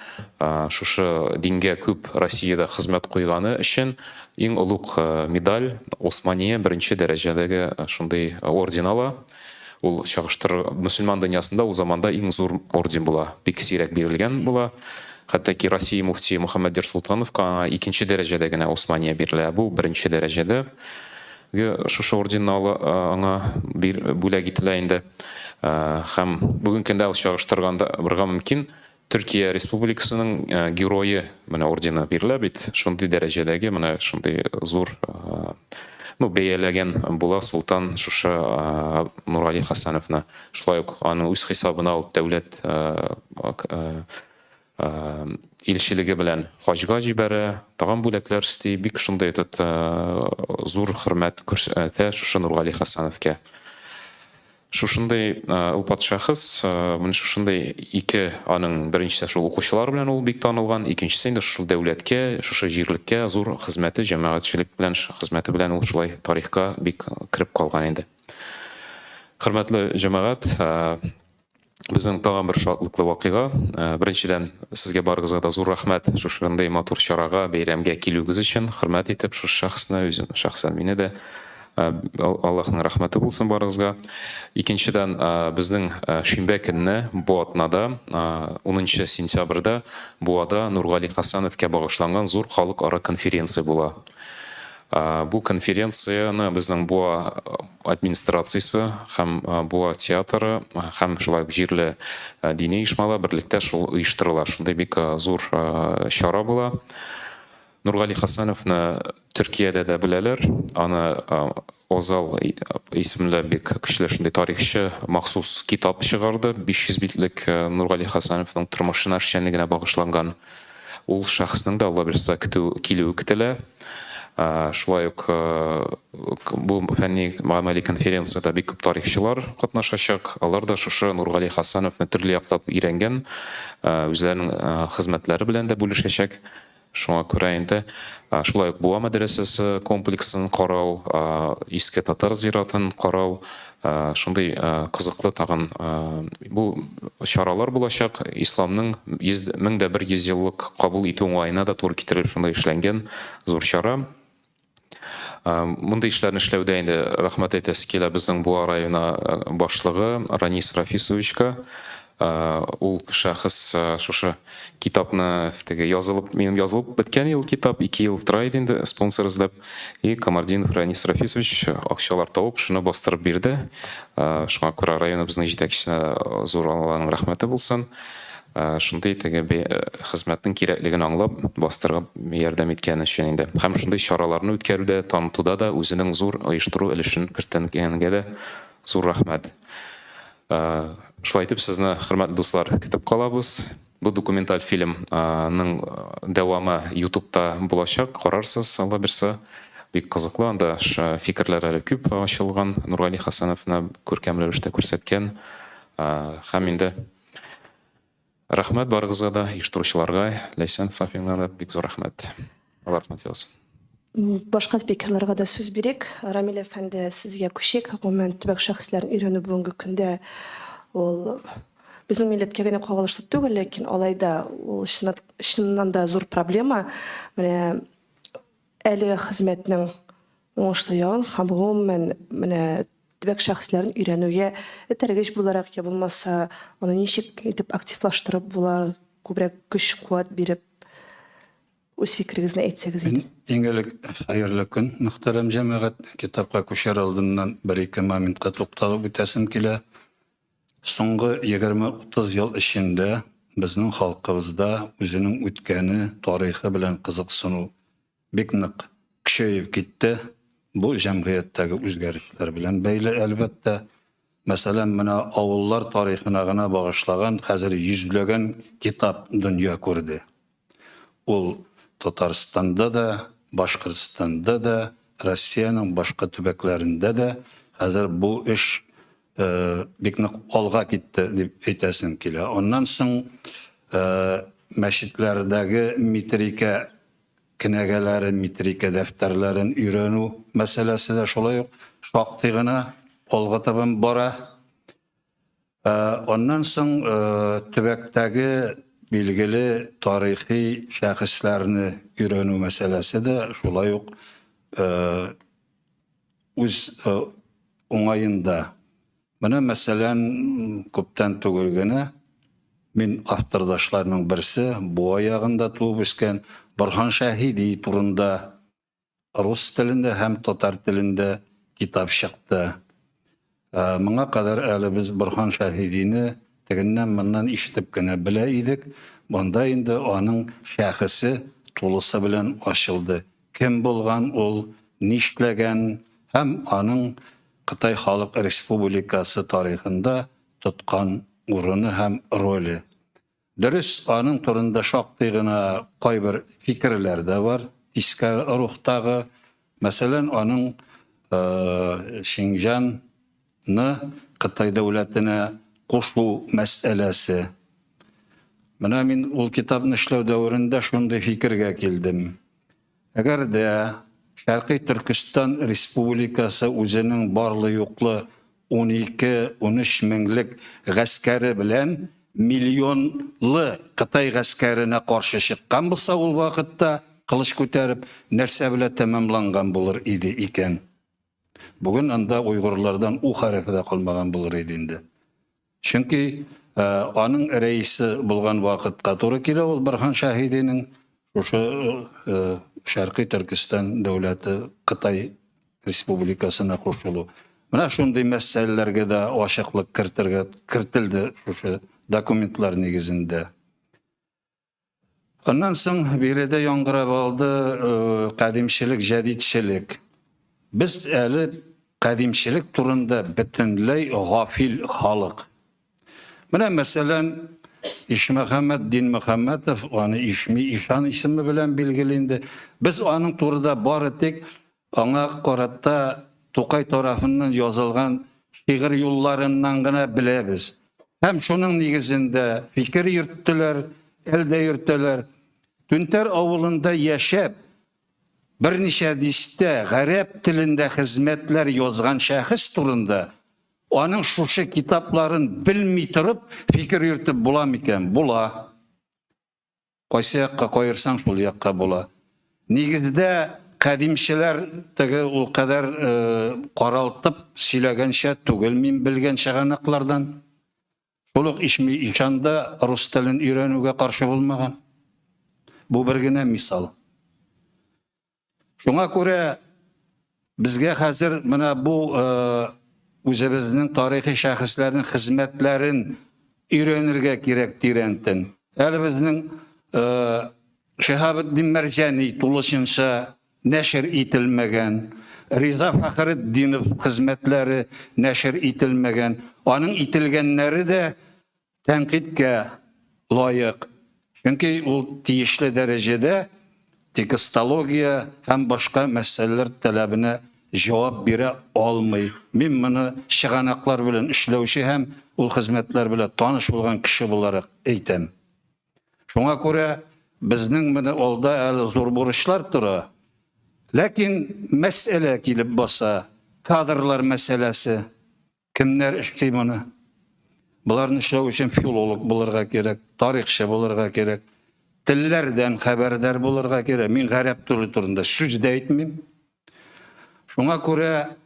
шушы дингә күп Россиядә хезмәт куйганы өчен иң улуг медаль Османия беренче дәрәҗәдәге шундый орден ала. Ул чагыштыр мөселман дөньясында ул заманда иң зур орден була, бик сирәк бирелгән була. Хәтта ки Россия муфтие Мөхәммәд Султановка икенче дәрәҗәдә генә Османия бирелә, бу беренче дәрәҗәдә. Шушы орденны аңа бүләк ителә инде. Һәм бүгенге көндә ул чагыштырганда биргә мөмкин Төркия Республикасының герое менә ордены бирелә бит. Шундый дәрәҗәдәге менә шундый зур бәяләгән була Султан шушы Нургали Хасановны. Шулай ук аның үз хисабына ул дәүләт илчелеге белән хаҗга җибәрә, тагын бүләкләр исти, бик шундый зур хөрмәт күрсәтә шушы Нургали Хасановка. Шушындай улпат шәхес, менә шушындай ике аның беренчесе шул укучылар белән ул бик танылган, икенчесе инде шул дәүләткә, шушы җирлеккә зур хезмәте, җәмәгатьчелек белән хезмәте белән ул шулай тарихка бик кирип калган инде. Хөрмәтле җәмәгать, безнең тагын бер шатлыклы вакыйга. Беренчедән сезгә барыгызга да зур рәхмәт шушындай матур чарага, бәйрәмгә килүегез өчен. Хөрмәт итеп шушы шәхесне, үзем шәхсән мине дә Аллаһның рәхмәте булсын барыгызга. Икенчедән безнең шимбә көнне Буатнада 10 сентябрьдә Буада Нургали Хасановка багышланган зур халыкара конференция була. Бу конференцияны безнең Буа администрациясе һәм Буа театры һәм шулай җирле дини оешмалар берлектә шул оештырыла. Шундай бик зур чара була. Нургали Хасановны Төркиядә дә беләләр. Аны Озал исемле бик көчле шундый тарихчы махсус китап чыгарды. 500 битлек Нургали Хасановның тормышына эшчәнлегенә багышланган. Ул шәхеснең дә Алла бирсә килүе көтелә. Шулай ук бу фәнни мәгълүмати конференцияда бик күп тарихчылар катнашачак. Алар да шушы Нургали Хасановны төрле яклап өйрәнгән, үзләренең хезмәтләре белән дә бүлешәчәк. Шуңа күрә инде шулай ук Буа мәдрәсәсе комплексын карау, иске татар зиратын карау, шундый кызыклы тагын бу чаралар булачак. Исламның 1100 еллык кабул итү уңаена да туры китереп шундай эшләнгән зур чара. Мондый эшләрне эшләүдә инде рәхмәт әйтәсе килә безнең Буа районы башлыгы Ранис Рафисовичка. Ул шәхес шушы китапны минем язылып беткән ел китап 2 ел тора иде инде спонсор эзләп. И Камардинов Ранис Рафисович акчалар табып шуны бастырып бирде. Шуңа күрә районыбызның җитәкчесенә зур Алланың рәхмәте булсын. Шундый хезмәтнең кирәклеген аңлап бастырып ярдәм иткән өчен инде. Һәм шундый чараларны үткәрүдә, танытуда да үзенең зур оештыру өлешен керткәнгә дә зур рәхмәт. Шулай итеп, сезне, хөрмәтле дуслар, көтеп калабыз. Бу документаль фильмның дәвамы YouTube'та булачак, карарсыз, Алла бирсә. Бик кызыклы, анда фикерләр әле күп ачылган, Нургали Хасановны күркәм рәвештә күрсәткән. Һәм инде рәхмәт барыгызга да, оештыручыларга, Ләйсән Сафиңа да бик зур рәхмәт. Алла рәхмәт яусын. Башка спикерларга да сүз бирик. Рамил әфәнде, сезгә күчек. Гомумән төбәк шәхесләрен өйрәнү бүгенге көндә ул безнең милләткә генә кагылышлы түгел, ләкин алайда ул чыннан да зур проблема. Менә әле хезмәтнең уңышлы ягын һәм гомумән менә төбәк шәхесләрен өйрәнүгә этәргеч буларак я булмаса, аны ничек итеп активлаштырып була, күбрәк көч-куәт биреп үз фикерегезне әйтсәгез иде. Иң элек хәерле көн, мөхтәрәм җәмәгать. Китапка күчәр алдыннан 1-2 моментка тукталып үтәсем килә. Соңгы 20-30 ел эчендә безнең халкыбызда үзенең үткәне, тарихы белән кызыксыну бик нык көчәеп китте. Бу җәмгыятьтәге үзгәрешләр белән бәйле әлбәттә. Мәсәлән, менә авыллар тарихына гына багышлаган хәзер йөзләгән китап дөнья күрде. Ул Татарстанда да, Башкортстанда да, Россиянең башка төбәкләрендә дә хәзер бу эш бик нык алга китте дип әйтәсем килә. Оннан соң мәчетләрдәге метрика кенәгәләрен, метрика дәфтәрләрен өйрәнү мәсьәләсе дә шулай ук шактый гына алга табан бара. Оннан соң төбәктәге билгеле тарихи шәхесләрне өйрәнү мәсьәләсе дә шулай ук үз уңаенда. Менә мәсәлән, күптән түгел генә мин автордашларның берсе Буа ягында туып үскән Борһан Шәһиди турында рус телендә һәм татар телендә китап чыкты. Моңа кадәр әле без Борһан Шәһидине тегеннән-моннан ишетеп кенә белә идек. Монда инде аның шәхесе тулысы белән ачылды. Кем булган ул, нишләгән һәм аның Кытай Халык Республикасы тарихында тоткан урыны һәм роле. Дөрес, аның турында шактый гына кайбер фикерләр дә бар. Иске рухтагы, мәсәлән, аның Шинҗанны Кытай дәүләтенә кушу мәсьәләсе. Менә мин ул китапны эшләү дәверендә шундый фикергә килдем. Әгәр дә Шәрқи Түркістан Республикасы үзенең барлы-юклы 12-13 меңлек гаскәре белән миллионлы Кытай гаскәренә каршы чыккан булса, ул вакытта кылыч күтәреп нәрсә белән тәмамланган булыр иде икән. Бүген анда уйгырлардан у хәрефе дә калмаган булыр иде инде. Чөнки аның рәисе булган вакытка туры килә ул Борһан Шәһидинең шушы Шәрқи Түркістан дәүләте Кытай Республикасына кушылу. Менә шундый мәсьәләләргә дә ачыклык кертелде шушы документлар нигезендә. Аннан соң биредә яңгырап алды кадимчелек, җәдидчелек. Без әле кадимчелек турында бөтенләй гафил халык. Менә мәсәлән Ишмөхәммәд Дин Мөхәммәтов, аны Ишан исеме белән билгеләнде. Без аның турында бары тик аңа карата Тукай тарафыннан язылган шигырь юлларыннан гына беләбез. Һәм шуның нигезендә фикер йөрттеләр, әлдә йөрттеләр. Түнтәр авылында яшәп, берничә дистә гарәп телендә хезмәтләр язган шәхес турында аның шушы китапларын белми торып фикер йөртеп була микән? Була. Кайсы якка кайырсаң шул якка була. Нигездә кадимчеләр теге ул кадәр каралтып сөйләгәнчә түгел, мин белгән чыганаклардан. Шул ук ишанда рус телен өйрәнүгә каршы булмаган. Бу бер генә мисал. Шуңа күрә безгә хәзер менә бу үзебезнең тарихи шәхесләрнең хезмәтләрен өйрәнергә кирәк тирәнтен. Әле безнең Шиһабетдин Мәрҗани тулысынча нәшр ителмәгән, Риза Фәхретдинов хезмәтләре нәшр ителмәгән, аның ителгәннәре дә тәнкыйтькә лаек. Чөнки ул тиешле дәрәҗәдә текстология һәм башка мәсьәләләр талабына җавап бирә алмый. Мин моны чыганаклар белән эшләүче һәм ул хезмәтләр белән таныш булган кеше буларак әйтәм. Шуңа күрә безнең моны алда әле зур бурычлар тора. Ләкин мәсьәлә килеп баса, кадрлар мәсьәләсе. Кемнәр эшли моны? Буларны эшләү өчен филолог булырга кирәк, тарихчы булырга кирәк, телләрдән хәбәрдар булырга кирәк. Мин гарәп теле турында сүз дә әйтмим. Шуңа күрә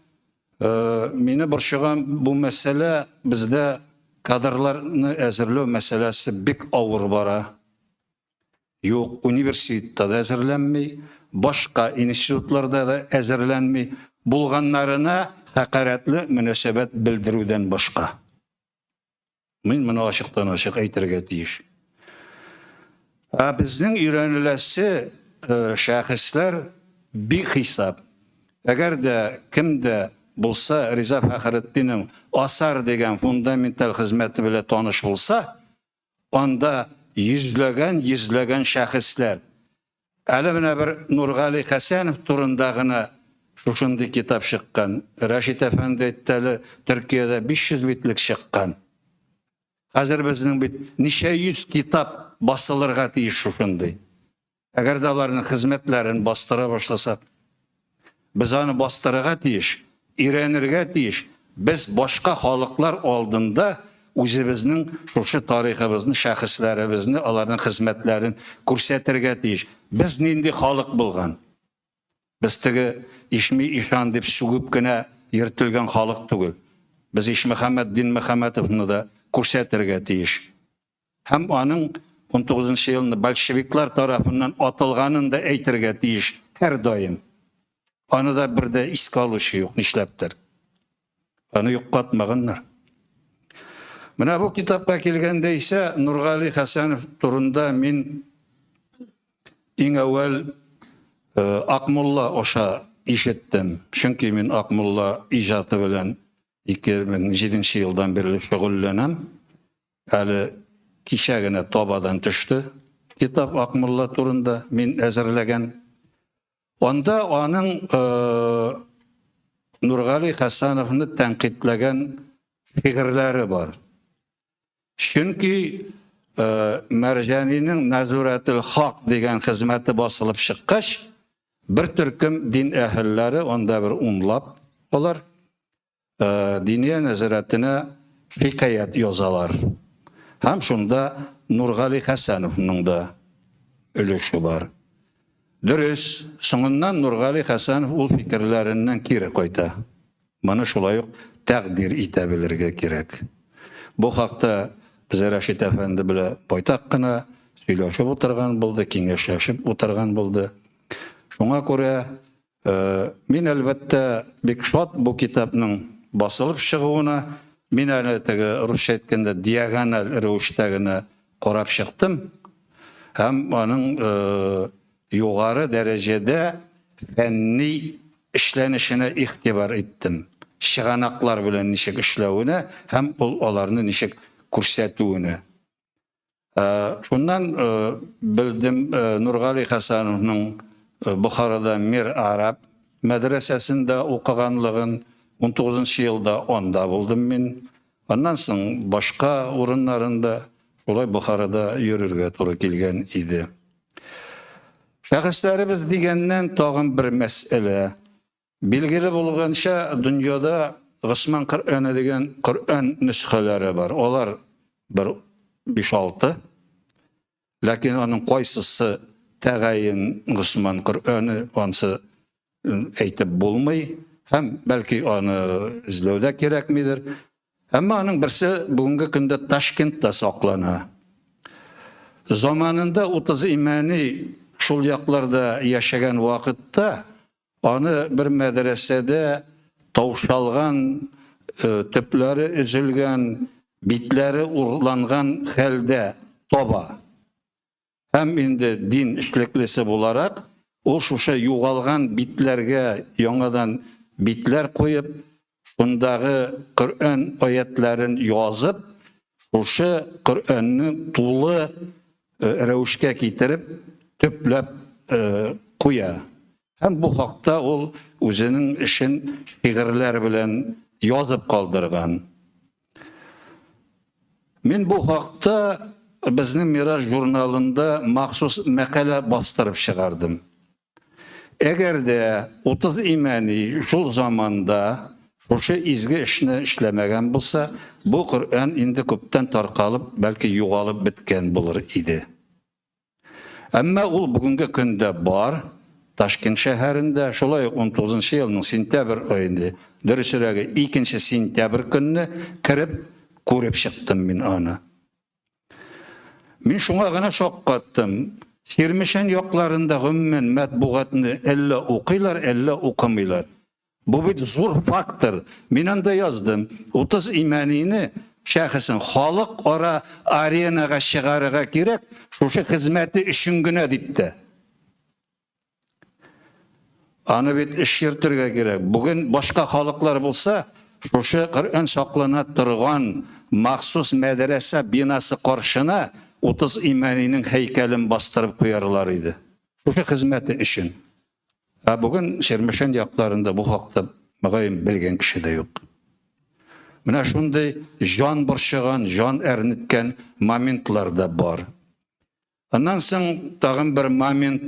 мине борчыган бу мәсьәлә бездә кадрларны әзерләү мәсьәләсе бик авыр бара. Юк, университетта да әзерләнми, башка институтларда да әзерләнми, булганнарына хакарәтле мөнәсәбәт белдерүдән башка. Мин моны ачыктан-ачык әйтергә тиеш. Безнең өйрәнеләсе шәхесләр бик хисап. Әгәр дә кемдә булса Риза Фәхретдинның Асар дигән фундаменталь хезмәте белән таныш булса, анда йөзләгән шәхесләр. Әле менә бер Нургали Хәсәнов турында гына шушындый китап чыккан. Рәшит әфәнде әйттеле, Төркиядә 500 битлек чыккан. Хәзер безнең бит ничә йөз китап басылырга тиеш шушындый. Әгәр дә аларның хезмәтләрен бастыра башласак, без аны бастырырга тиеш, өйрәнергә тиеш. Без башка халыклар алдында үзебезнең шушы тарихыбызны, шәхесләребезне, аларның хезмәтләрен күрсәтергә тиеш. Без нинди халык булган? Без теге ишан дип сүгеп кенә йөртелгән халык түгел. Без Ишмөхәммәддин Мөхәммәтовны да күрсәтергә тиеш. Һәм аның 19-нчы елны большевиклар тарафыннан атылганын да әйтергә тиеш һәр даим. Аны да бер дә искә алучы юк, нишләптер. Аны юккатмаганнар. Менә бу китапка килгәндә исә Нургали Хәсәнов турында мин иң әүвәл Акмулла аша ишеттем. Чөнки мин Акмулла иҗаты белән 2007 елдан бирле шөгыльләнәм. Әле кичә генә табадан төште китап Акмулла турында мин әзерләгән. Анда аның Нургали Хәсәновны тәнкыйтьләгән фикерләре бар. Чөнки Мәрҗәнинең Назуратул Хак дигән хезмәте басылып чыккач, бер төркем дин әһелләре, анда бер унлап, алар диния нәзаратына хикаят язалар. Һәм шунда Нургали Хәсәновның да өлеше бар. Дөрес, соңыннан Нургали Хәсәнов ул фикерләреннән кире кайта. Моны шулай ук тәкъдир итә белергә кирәк. Бу хакта без Рәшит әфәнде белән байтак кына сөйләшеп утырган булды, киңәшләшеп утырган булды. Шуңа күрә мин әлбәттә бик шат бу китапның басылып чыгуына. Мин әле теге русча әйткәндә диагональ рәвештә генә карап чыктым. Һәм аның югары дәрәҗәдә фәнни эшләнешенә игътибар иттем. Чыганаклар белән ничек эшләвенә һәм аларны ничек күрсәтүенә. Шуннан белдем Нургали Хәсәновның Бухарада Мир Араб мәдрәсәсендә укыганлыгын, 19-нчы елда анда булдым мин. Аннан соң башка урыннарында шулай Бухарада йөрергә туры килгән иде. Şəxslərimiz degəndən tağın bir məsələ. Bilgili bulğança dünyada Qısman Qur'anı degen Qur'an nüsxələri var. Onlar bir 5-6. Lakin onun qaysısı təğəyin Qısman Qur'anı onsı aytib bulmay. Hem belki onu izlewdə kerakmidir. Ama onun birisi bugünkü gündə Taşkentdə saklana. Zamanında 30 imani şul yaklarda yaşayan vakitte onu bir medresede tavşalgan, tüpleri üzülgen, bitleri urlangan halde toba. Hem indi din işliklisi bularak o şuşa yuğalgan bitlerge yanadan bitler koyup şundağı Kur'an ayetlerin yazıp şuşa Kur'an'ı tuğlu revuşke getirip tüplep koya. Hem bu hakta ol özünün işin şiirler bilen yazıp kaldırgan. Men bu hakta bizning Miraç jurnalında maxsus makale bastırıp çıkardım. Eğer de 30 imani şu zamanda şu izgi işini işlemegen bulsa, bu Kur'an indi köpten tarqalıp belki yuğalıp bitken bulur idi. Ama ol bugünkü günde var, Taşkent şehirinde şolay 19. yılının sentyabr ayında, dürüsürege 2. sentyabr günü kirip көріп шықтым мен оны. Мен шуңа ғана шок қаттым. Сермешен yoqlarında ғыммен мәтбуғатыны әлі оқилар, әлі оқымайлар. Bu bir zor faktör. Men anda yazdım. 30 imanini şahsın xalq ora arenaga çıgarıga gerek. Şuşa hizmeti işin güne dipti. Anı bit iş yürtürge gerek. Bugün başka xalqlar bolsa, şuşa Kur'an saklana turgan maxsus medrese binası qarşına 30 imaninin heykelini bastırıp koyarlar idi. Şuşa hizmeti işin. Bugün Şermeşen yaklarında bu hakta mağayım bilgen kişi de yok. Mına şunday can burşıgan, can ernitken momentlar da var. Ondan soň tağın bir moment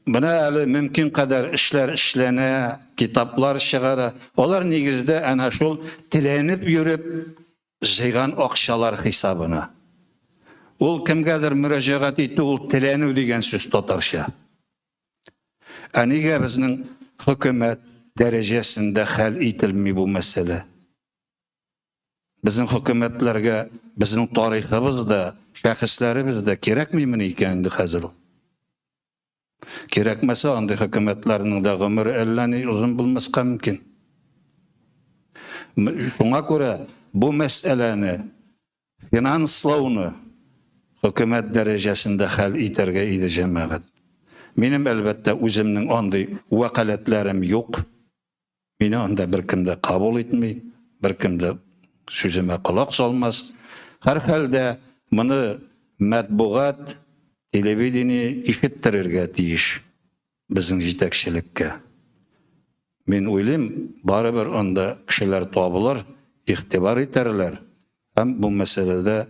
buna әлі mümkün kadar işler işlene, kitaplar çıgara. Olar negizde ana şol tilenip yürüp jıygan akşalar hesabına. Ol kimgadir müracaat etdi, ol tilenu degen söz tatarşa. Aniga bizning hükümet derecesinde hal etilmi bu mesele. Bizning hükümetlerge, bizning tarihimizde, şahıslarımızda kerakmiymi ekendi hazır o? Kerakmasa anda hükümetlerinin de ömrü 50 uzun bulması mümkün. Şuna göre bu meseleni finanslavını hükümet derecesinde hal iterge idi cemaat. Benim elbette özümün anday vakaletlerim yok. Beni anda bir kimde kabul etmey, bir kimde sözüme kulak salmaz. Her halde bunu matbuat, televizyonu işittirirge tiyiş bizim yetekçilikке. Men oylayım, baribir onda kişiler tabiler, ihtibar ederler. Hem bu meselede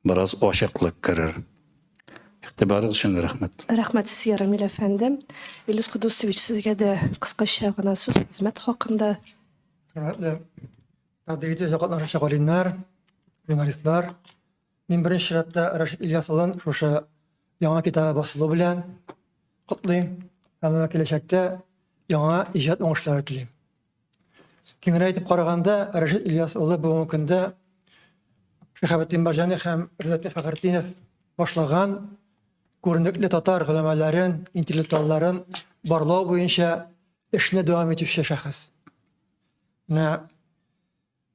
biraz aşıklık kirir. İhtibarı için rahmet. Rahmet sizge Ramil efendim. İlyas Kudusevich sizge de kıskaça gana söz hizmet hakkında. Hürmetli tabiriyeti zakatlar şakalinler, jurnalistler. Men birinci şiratda Raşid İlyasov'un şuşa yangi kitabı basılı bilen kutlayım. Hem gelecekte yangi icad oңuшлары tileyim. Kengire aytip qaraganda Raşid İlyasov bu günde Şehavettin Barjani hem Rızaettin Fakhrutdinov başlagan görünükli Tatar ulemaların, intellektualların barlağı boyunca işine devam etişe şahıs.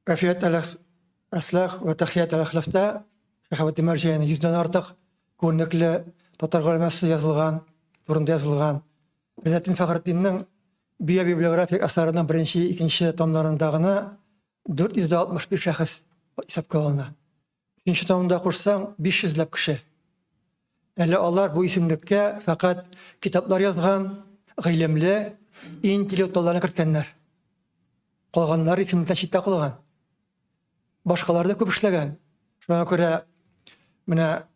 Rafiyat al-Aslaq ve Tahiyat al-Ahlaf'ta Şehavettin Barjani 100'den artıq görünükli Tatar uleması yazılgan, turunda yazılgan. Rızaettin Fakhrutdin'in bibliografik asarından birinci, ikinci tomlarındağına 461 şahıs hesapka alına. İkinci tomunda kursan 500'lep kişi. Eli onlar bu isimlikке fakat kitaplar yazgan, gıylemli, intellektuallarını kırtkenler. Kolganlar isimlikten şitta kılgan. Başkaları da köp işlegen. Şuna göre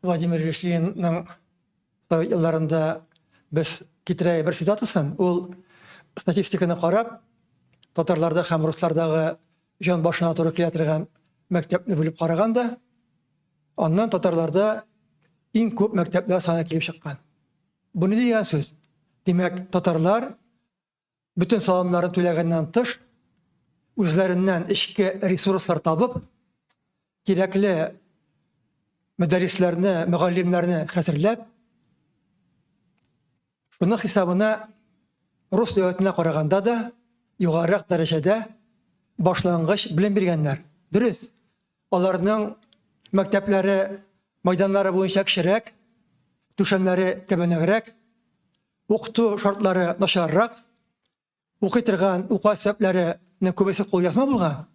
Vladimir Ilyich Lenin'in Совет елларында без китерә бер ситуациясын, ул статистиканы карап, татарларда һәм руслардагы җан башына туры килә торган мәктәпне бүлеп караганда, аннан татарларда иң күп мәктәпләр саны килеп чыккан. Бу ни дигән сүз? Димәк, татарлар бүтән салымнарын түләгәннән тыш, үзләреннән эчке ресурслар табып, кирәкле мәдәресләрне, мөгаллимнәрне хәзерләп, шуның хисабына рус дәүләтенә караганда да югарырак дәрәҗәдә башлангыч белем биргәннәр. Дөрес, аларның мәктәпләре, майданнары буенча кечерәк, түшәмнәре тәбәнәгрәк, укыту шартлары начаррак, укый торган уку сәбәпләренең күбесе кулъязма булган.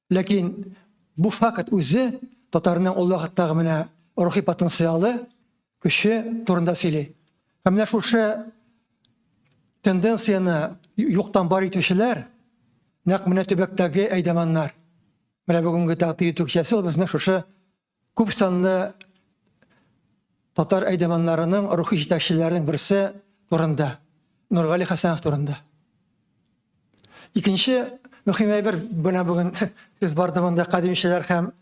Ләкин бу факт үзе татарның ул вакыттагы менә рухи потенциалы, көче турында сөйли. Һәм менә шушы тенденцияны юктан бар итүчеләр нәкъ менә төбәктәге әйдәманнар. Менә бүгенге тәкъдир итү кичәсе ул безнең шушы күп санлы татар әйдәманнарының рухи җитәкчеләренең берсе турында, Нургали Хәсәнов турында. Икенче мөһим әйбер менә бүген сүз барды монда кадимчеләр һәм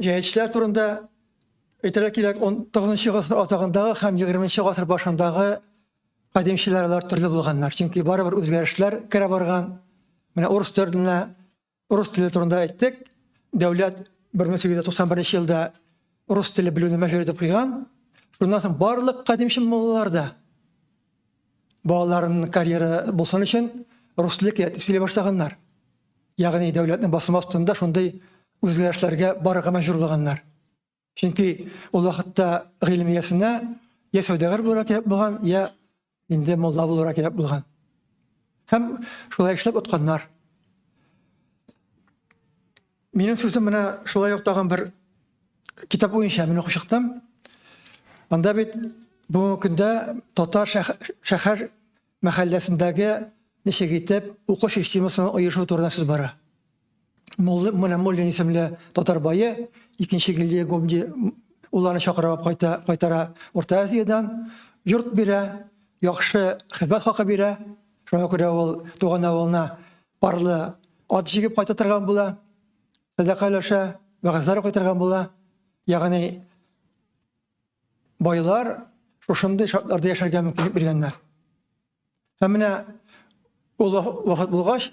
җәятчеләр турында әйтергә кирәк, 19 гасыр атагындагы һәм 20 гасыр башындагы кадимчеләр алар төрле булганнар. Чөнки барыбер үзгәрешләр керә барган. Менә урыс теле турында әйттек. Дәүләт 1891 елда рус теле белүне мәҗбүр итеп куйган. Шуннан соң барлык кадимче муллалар да балаларының карьера булсын өчен рус теле кирәк дип сөйли башлаганнар. Ягъни дәүләтнең басым астында шундый үзгәрешләргә барырга мәҗбүр булганнар. Чөнки ул вакытта гыйлем иясенә я сәүдәгәр булырга кирәк булган, я инде мулла булырга кирәк булган. Һәм шулай эшләп атканнар. Минем сүзем менә шулай ук тагын бер китап буенча мин укып чыктым. Анда бит бу көндә татар шәһәр мәхәлләсендәге ничек итеп уку системасын оешу турында сүз бара. Менә Муллин исемле татар бае 2нче гильдия гомди уларны чакырып кайтара Урта Азиядан йорт бирә, яхшы хезмәт хакы бирә. Шуңа күрә ул туган авылына парлы ат җигеп кайта торган була. Садакалаша вәгазлар кайтарган була. Ягъни байлар шушындай шартларда яшәргә мөмкинлек биргәннәр. Һәм менә ул вакыт булгач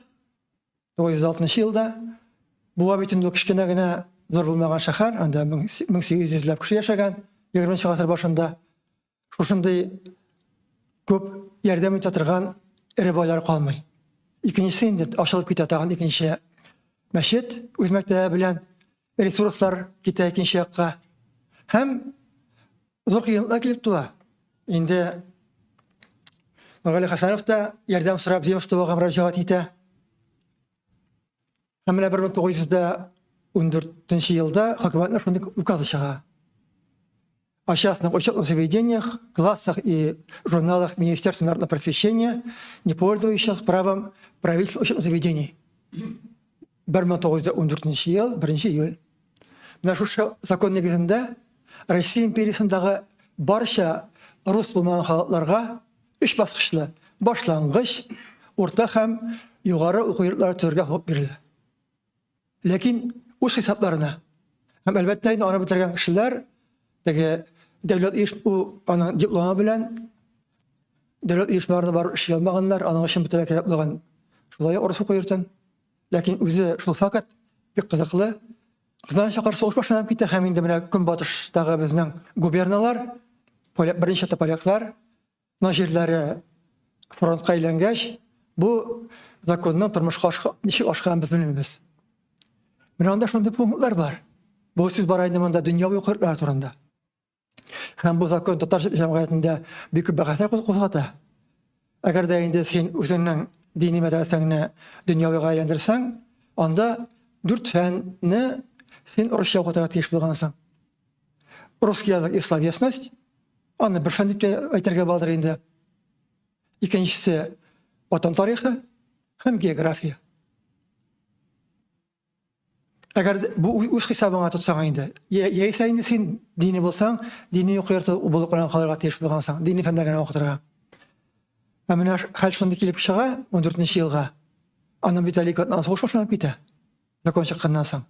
1906 елда бу битендә кичкенә генә зур булмаган шәһәр, анда 1800 ләп кеше яшәгән, 20 гасыр башында шушындай күп ярдәм итә торган эре байлар калмый. Икенчесе инде ачылып китә тагын икенче мәчет үз мәктәбе белән ресурслар китә икенче якка. Һәм зур кыенлыклар килеп туа. Инде Нургали Хәсәнов та ярдәм сорап Земствога мөрәҗәгать итә. Һәм менә 1914 елда хөкүмәтнең шундый указы чыга. О частных учебных заведениях, классах и журналах Министерства народного просвещения, не пользующихся правом правительства учебных заведений. 1914 ел, 1 июль. Менә шушы закон нигезендә Россия империясындагы барча рус булмаган халыкларга 3 баскычлы башлангыч, урта һәм югары уку йортлары төзергә хокук бирелә. Ләкин үз хисапларына һәм әлбәттә инде аны бетергән кешеләр теге дәүләт аның дипломы белән дәүләт оешмаларына барып эшли алмаганнар, аның өчен бетерә кирәк булган шулай урыс уку йортын. Ләкин үзе шул факт бик кызыклы. Кызлан шәһәр сугыш башланып китә һәм инде менә көнбатыштагы безнең губерналар, беренче поляклар, җирләре фронтка әйләнгәч, бу законның тормышка ничек ашкан без белмибез. Менә анда шундый пунктлар бар. Бу сүз бар инде монда дөньяви укырлар турында. Һәм бу закон татар җәмгыятендә бик күп бәхәсләр кузгата. Әгәр дә инде син үзеңнең дини мәдрәсәңне дөньявыга әйләндерсәң, анда 4 фәнне син русча укытырга тиеш булгансың. Русский язык и словесность, аны бер фән дип әйтергә булыр инде. Икенчесе ватан тарихы һәм география. Әгәр бу үз хисабыңа тотсаң инде, яисә инде син дини булсаң, дини укырты булып кына калырга тиеш булгансың, дини фәннәрне укытырга. Ә менә хәл шунда килеп чыга 14нче елга. Аннан бит әле катнан сугыш башланып китә. Закон чыкканнан соң.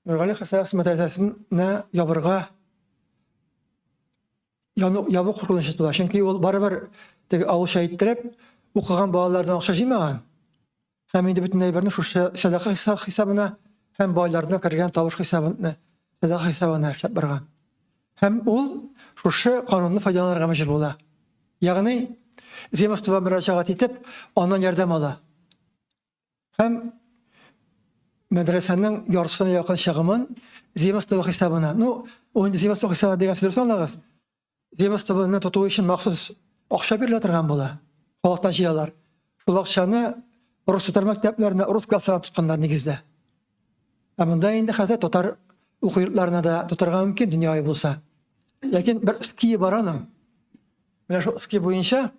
Нургали Хәсәнов мәдрәсәсенә ябырга ябу куркыныч туа. Чөнки ул барыбер теге авылча иттереп укыган балалардан акча җыймаган. Һәм инде бөтен әйберне шушы садака хисабына һәм байлардан кергән табыш хисабына садака хисабына эшләп барган. Һәм ул шушы канунны файдаланырга мәҗбүр була. Ягъни земствога мөрәҗәгать итеп, аннан ярдәм ала. Һәм мәдрәсәнең яртысына якын чыгымын земство хисабына. Ул инде земство хисабына дигән сүз санагыз. Земствоны тоту өчен махсус акча бирелә торган була. Халыктан җыялар. Шул акчаны рус татар мәктәпләренә, рус классларына тотканнар нигездә. Ә монда инде хәзер татар уку йортларына да тотарга мөмкин дөнья булса. Ләкин бер ские бар аның. Менә шул ские буенча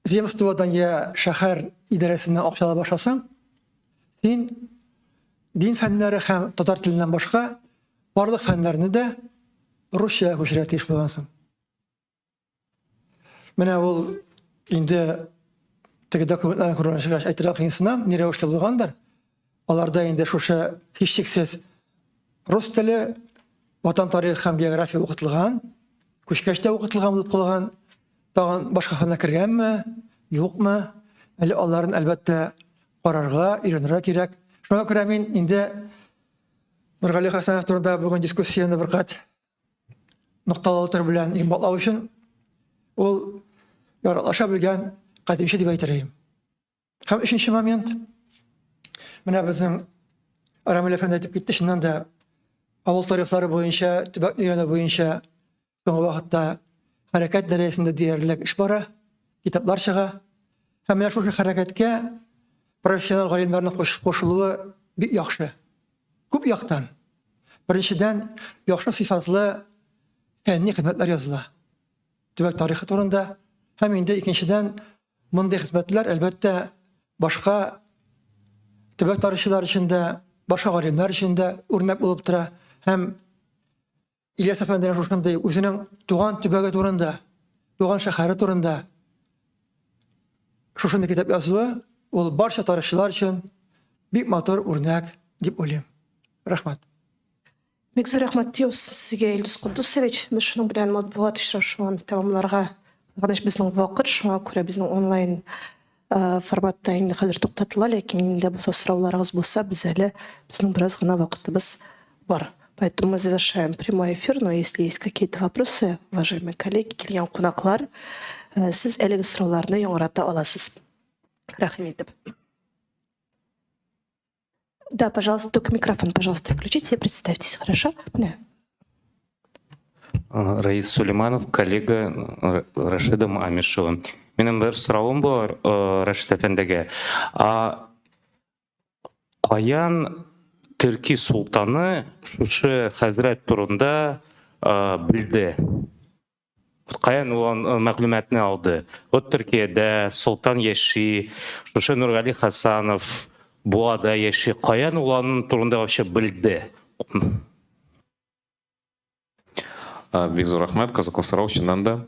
земстводан я шәһәр идарәсеннән акчала башласаң, син дин фәннәре һәм татар теленнән башка барлык фәннәрне дә русча күчерә тиеш булгансың. Менә ул инде теге документларны күргәнчә әйтергә кыйнсынам, ни рәвештә булгандыр. Аларда инде шушы һичшиксез рус теле, ватан тарихы һәм география укытылган, күчкәчтә укытылган булып калган. Тагын башка фәннәр кергәнме, юкмы? Әле аларны әлбәттә карарга, өйрәнергә кирәк. Шуңа күрә мин инде Нургали Хәсәнов турында бүген дискуссияны бер кат нокталау белән имбатлау өчен ул яратлаша белгән кадимче дип әйтергә. Һәм өченче момент. Менә безнең Рамил әфәнде әйтеп китте, шуннан да авыл тарихлары буенча, төбәк өйрәнү буенча соңгы вакытта хәрәкәт дәрәҗәсендә диярлек эш бара, китаплар чыга. Һәм менә шушы хәрәкәткә профессионал галимнәрнең кушылуы бик яхшы. Күп яктан. Беренчедән, яхшы сыйфатлы фәнни хезмәтләр языла. Төбәк тарихы турында. Һәм инде икенчедән, мондый хезмәтләр әлбәттә башка төбәк тарихчылар өчен дә, башка галимнәр өчен дә үрнәк булып тора. Һәм Ильяс әфәнденең шушындай үзенең туган төбәге турында, туган шәһәре турында шушындай китап язуы, ул барча тарихчылар өчен бик матур үрнәк дип уйлыйм. Рәхмәт. Бик зур рәхмәт сезгә, Илдус Кудусович. Без шуның белән матбугат очрашуын тәмамларга гына безнең вакыт, шуңа күрә безнең онлайн форматта инде хәзер туктатыла, ләкин инде булса сорауларыгыз булса, без әле безнең бераз гына вакытыбыз бар. Поэтому мы завершаем прямой эфир, но если есть какие-то вопросы, уважаемые коллеги, килгән кунаклар, сез әлеге сорауларны яңарата аласыз. Рәхмәт. Да, пожалуйста, только микрофон, пожалуйста, включите и представьтесь, хорошо? Да. Раис Сулейманов, коллега Рашида Амишева. Менің бір сұрауым бар Рашид әфәндіге. Қаян Түрки сұлтаны шушы хәзрәт турында білді? Қаян олан мәгълүматны алды? От Түркиядә сұлтан яши, шушы Нургали Хәсәнов Буада яши. Қаян оланын турында вообще білді? Бик зур рәхмәт, кызыклы сорау чыннан да.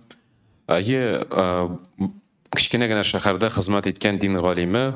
Кичкенә генә шәһәрдә хезмәт иткән дин галиме